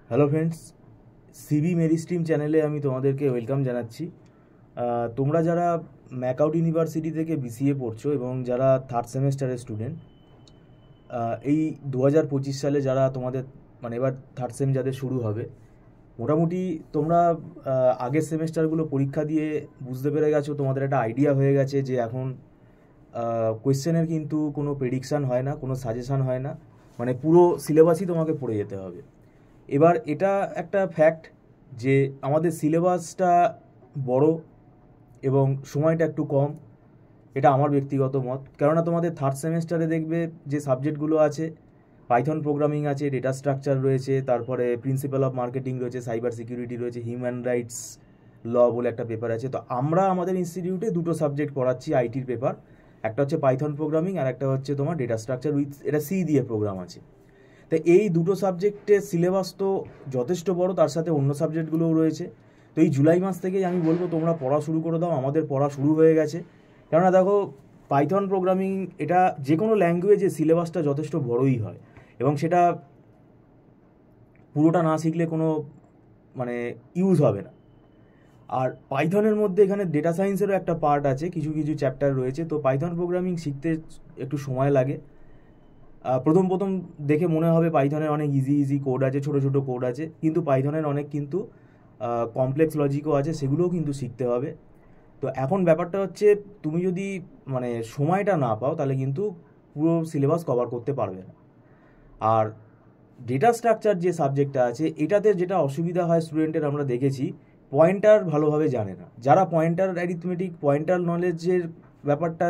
Hello friends, সিবি মেরি stream চ্যানেলে আমি তোমাদেরকে ওয়েলকাম জানাচ্ছি। তোমরা যারা ম্যাকআউট ইউনিভার্সিটি থেকে বিসিএ পড়ছো এবং যারা থার্ড সেমেস্টারের স্টুডেন্ট, এই 2025 সালে যারা তোমাদের এবার থার্ড সেম যাদের শুরু হবে, মোটামুটি তোমরা আগের সেমেস্টারগুলো পরীক্ষা দিয়ে বুঝতে পেরে গেছো, তোমাদের একটা আইডিয়া হয়ে গেছে যে এখন কোয়েশ্চেনের কিন্তু কোনো প্রেডিকশান হয় না, কোনো সাজেশান হয় না, পুরো সিলেবাসই তোমাকে পড়ে যেতে হবে। এবার এটা একটা ফ্যাক্ট যে আমাদের সিলেবাসটা বড় এবং সময়টা একটু কম, এটা আমার ব্যক্তিগত মত। কেননা তোমাদের থার্ড সেমেস্টারে দেখবে যে সাবজেক্টগুলো আছে, পাইথন প্রোগ্রামিং আছে, ডেটা স্ট্রাকচার রয়েছে, তারপরে প্রিন্সিপাল অফ মার্কেটিং রয়েছে, সাইবার সিকিউরিটি রয়েছে, হিউম্যান রাইটস ল বলে একটা পেপার আছে। তো আমরা আমাদের ইনস্টিটিউটে দুটো সাবজেক্ট পড়াচ্ছি আইটির পেপার, একটা হচ্ছে পাইথন প্রোগ্রামিং আর একটা হচ্ছে তোমার ডেটা স্ট্রাকচার উইথ এটা সি দিয়ে প্রোগ্রাম আছে। তো এই দুটো সাবজেক্টের সিলেবাস তো যথেষ্ট বড়, তার সাথে অন্য সাবজেক্টগুলোও রয়েছে। তো এই জুলাই মাস থেকেই আমি বলবো তোমরা পড়া শুরু করে দাও। আমাদের পড়া শুরু হয়ে গেছে, কেননা দেখো পাইথন প্রোগ্রামিং এটা যে কোনো ল্যাঙ্গুয়েজে সিলেবাসটা যথেষ্ট বড়ই হয় এবং সেটা পুরোটা না শিখলে কোনো ইউজ হবে না। আর পাইথনের মধ্যে এখানে ডেটা সায়েন্সেরও একটা পার্ট আছে, কিছু কিছু চ্যাপ্টার রয়েছে। তো পাইথন প্রোগ্রামিং শিখতে একটু সময় লাগে। প্রথম প্রথম দেখে মনে হবে পাইথনের অনেক ইজি কোড আছে, ছোটো ছোটো কোড আছে, কিন্তু পাইথনের অনেক কিন্তু কমপ্লেক্স লজিকও আছে, সেগুলোও কিন্তু শিখতে হবে। তো এখন ব্যাপারটা হচ্ছে তুমি যদি সময়টা না পাও তাহলে কিন্তু পুরো সিলেবাস কভার করতে পারবে না। আর ডেটা স্ট্রাকচার যে সাবজেক্টটা আছে, এটাতে যেটা অসুবিধা হয় স্টুডেন্টের, আমরা দেখেছি পয়েন্টার ভালোভাবে জানে না। যারা পয়েন্টার অ্যারিথমেটিক পয়েন্টার নলেজের ব্যাপারটা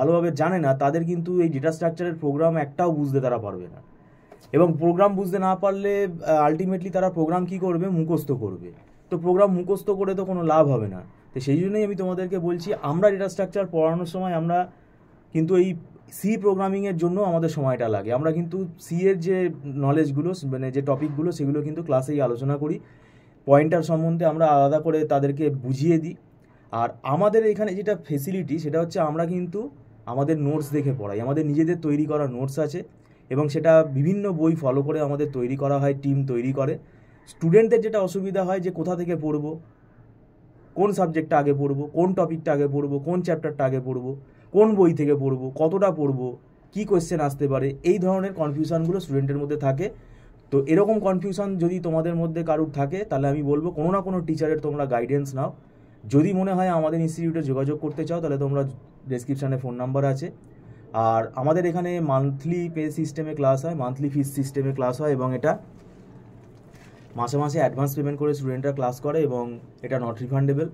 ভালোভাবে জানে না, তাদের কিন্তু এই ডেটা স্ট্রাকচারের প্রোগ্রাম একটাও বুঝতে তারা পারবে না। এবং প্রোগ্রাম বুঝতে না পারলে আলটিমেটলি তারা প্রোগ্রাম কি করবে, মুখস্থ করবে। তো প্রোগ্রাম মুখস্থ করে তো কোনো লাভ হবে না। তো সেই জন্যই আমি তোমাদেরকে বলছি, আমরা ডেটা স্ট্রাকচার পড়ানোর সময় আমরা কিন্তু এই সি প্রোগ্রামিংয়ের জন্য আমাদের সময়টা লাগে। আমরা কিন্তু সি এর যে নলেজগুলো যে টপিকগুলো সেগুলো কিন্তু ক্লাসেই আলোচনা করি। পয়েন্টার সম্বন্ধে আমরা আলাদা করে তাদেরকে বুঝিয়ে দিই। আর আমাদের এখানে যেটা ফেসিলিটি সেটা হচ্ছে আমরা কিন্তু আমাদের নোটস দেখে পড়াই। আমাদের নিজেদের তৈরি করা নোটস আছে এবং সেটা বিভিন্ন বই ফলো করে আমাদের তৈরি করা হয়, টিম তৈরি করে। স্টুডেন্টদের যেটা অসুবিধা হয় যে কোথা থেকে পড়বো, কোন সাবজেক্টটা আগে পড়বো, কোন টপিকটা আগে পড়বো, কোন চ্যাপ্টারটা আগে পড়বো, কোন বই থেকে পড়বো, কতটা পড়বো, কী কোয়েশ্চেন আসতে পারে, এই ধরনের কনফিউশনগুলো স্টুডেন্টের মধ্যে থাকে। তো এরকম কনফিউশন যদি তোমাদের মধ্যে কারুর থাকে তাহলে আমি বলবো কোনো না কোনো টিচারের তোমরা গাইডেন্স নাও। যদি মনে হয় আমাদের ইনস্টিটিউটে যোগাযোগ করতে চাও তাহলে তোমরা ডেসক্রিপশানে ফোন নাম্বার আছে। আর আমাদের এখানে মান্থলি পে সিস্টেমে ক্লাস হয়, মান্থলি ফিস সিস্টেমে ক্লাস হয় এবং এটা মাসে মাসে অ্যাডভান্স পেমেন্ট করে স্টুডেন্টরা ক্লাস করে এবং এটা নট রিফান্ডেবল।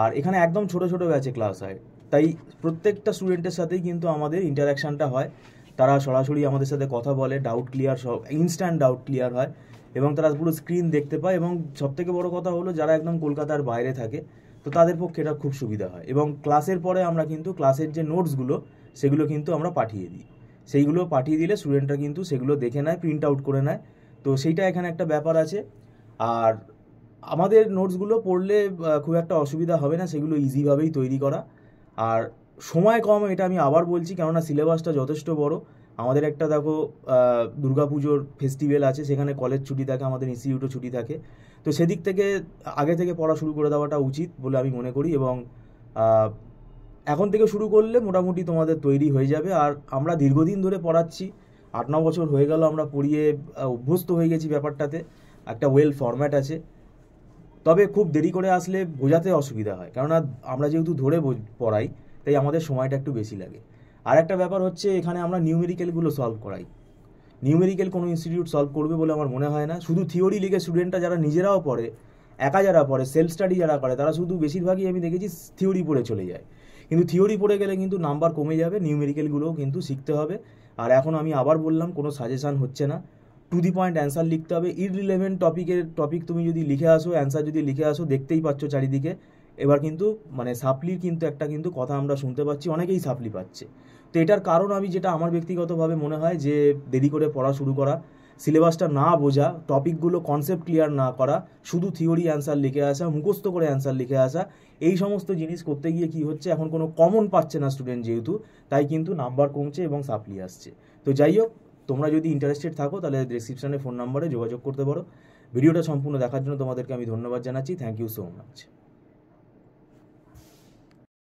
আর এখানে একদম ছোটো ছোটো ব্যাচে ক্লাস হয়, তাই প্রত্যেকটা স্টুডেন্টের সাথেই কিন্তু আমাদের ইন্টারাকশানটা হয়। তারা সরাসরি আমাদের সাথে কথা বলে, ডাউট ক্লিয়ার, সব ইনস্ট্যান্ট ডাউট ক্লিয়ার হয় এবং তারা পুরো স্ক্রিন দেখতে পায়। এবং সবথেকে বড় কথা হলো যারা একদম কলকাতার বাইরে থাকে তো তাদের পক্ষে এটা খুব সুবিধা হয়। এবং ক্লাসের পরে আমরা কিন্তু ক্লাসের যে নোটসগুলো সেগুলো কিন্তু আমরা পাঠিয়ে দিই। সেইগুলো পাঠিয়ে দিলে স্টুডেন্টরা কিন্তু সেগুলো দেখে নেয়, প্রিন্ট আউট করে নেয়। তো সেইটা এখানে একটা ব্যাপার আছে। আর আমাদের নোটসগুলো পড়লে খুব একটা অসুবিধা হবে না, সেগুলো ইজিভাবেই তৈরি করা। আর সময় কম, এটা আমি আবার বলছি, কেননা সিলেবাসটা যথেষ্ট বড়। আমাদের একটা দেখো দুর্গাপুজোর ফেস্টিভ্যাল আছে, সেখানে কলেজ ছুটি থাকে, আমাদের ইনস্টিটিউটও ছুটি থাকে। তো সেদিক থেকে আগে থেকে পড়া শুরু করে দেওয়াটা উচিত বলে আমি মনে করি। এবং এখন থেকে শুরু করলে মোটামুটি তোমাদের তৈরি হয়ে যাবে। আর আমরা দীর্ঘদিন ধরে পড়াচ্ছি, 8-9 বছর হয়ে গেল আমরা পড়িয়ে অভ্যস্ত হয়ে গেছি ব্যাপারটাতে। একটা ওয়েল ফরম্যাট আছে, তবে খুব দেরি করে আসলে বোঝাতে অসুবিধা হয়, কেননা আমরা যেহেতু ধরে পড়াই তাই আমাদের সময়টা একটু বেশি লাগে। আর একটা ব্যাপার হচ্ছে এখানে আমরা নিউমেরিক্যালগুলো সলভ করাই। নিউমেরিক্যাল কোনো ইনস্টিটিউট সলভ করবে বলে আমার মনে হয় না। শুধু থিওরি লিখে স্টুডেন্টরা যারা নিজেরাও পড়ে, একা যারা পড়ে, সেলফ স্টাডি যারা করে, তারা শুধু বেশিরভাগই আমি দেখেছি থিওরি পড়ে চলে যায়। কিন্তু থিওরি পড়ে গেলে কিন্তু নাম্বার কমে যাবে, নিউমেরিক্যালগুলোও কিন্তু শিখতে হবে। আর এখন আমি আবার বললাম, কোনো সাজেশান হচ্ছে না, টু দি পয়েন্ট অ্যান্সার লিখতে হবে। ইররিলেভেন্ট টপিক তুমি যদি লিখে আসো, অ্যান্সার যদি লিখে আসো, দেখতেই পাচ্ছ চারিদিকে এবার কিন্তু সাপ্লির কিন্তু একটা কিন্তু কথা আমরা শুনতে পাচ্ছি, অনেকেই সাপ্লি পাচ্ছে। তো এটার কারণ আমি যেটা আমার ব্যক্তিগতভাবে মনে হয় যে দেরি করে পড়া শুরু করা, সিলেবাসটা না বোঝা, টপিকগুলো কনসেপ্ট ক্লিয়ার না করা, শুধু থিওরি অ্যান্সার লিখে আসা, মুখস্থ করে অ্যান্সার লিখে আসা, এই সমস্ত জিনিস করতে গিয়ে কি হচ্ছে, এখন কোনো কমন পাচ্ছে না স্টুডেন্ট যেহেতু, তাই কিন্তু নাম্বার কমছে এবং সাপ্লি আসছে। তো যাই হোক, তোমরা যদি ইন্টারেস্টেড থাকো তাহলে ডেসক্রিপশানে ফোন নাম্বারে যোগাযোগ করতে পারো। ভিডিওটা সম্পূর্ণ দেখার জন্য তোমাদেরকে আমি ধন্যবাদ জানাচ্ছি। Thank you so much.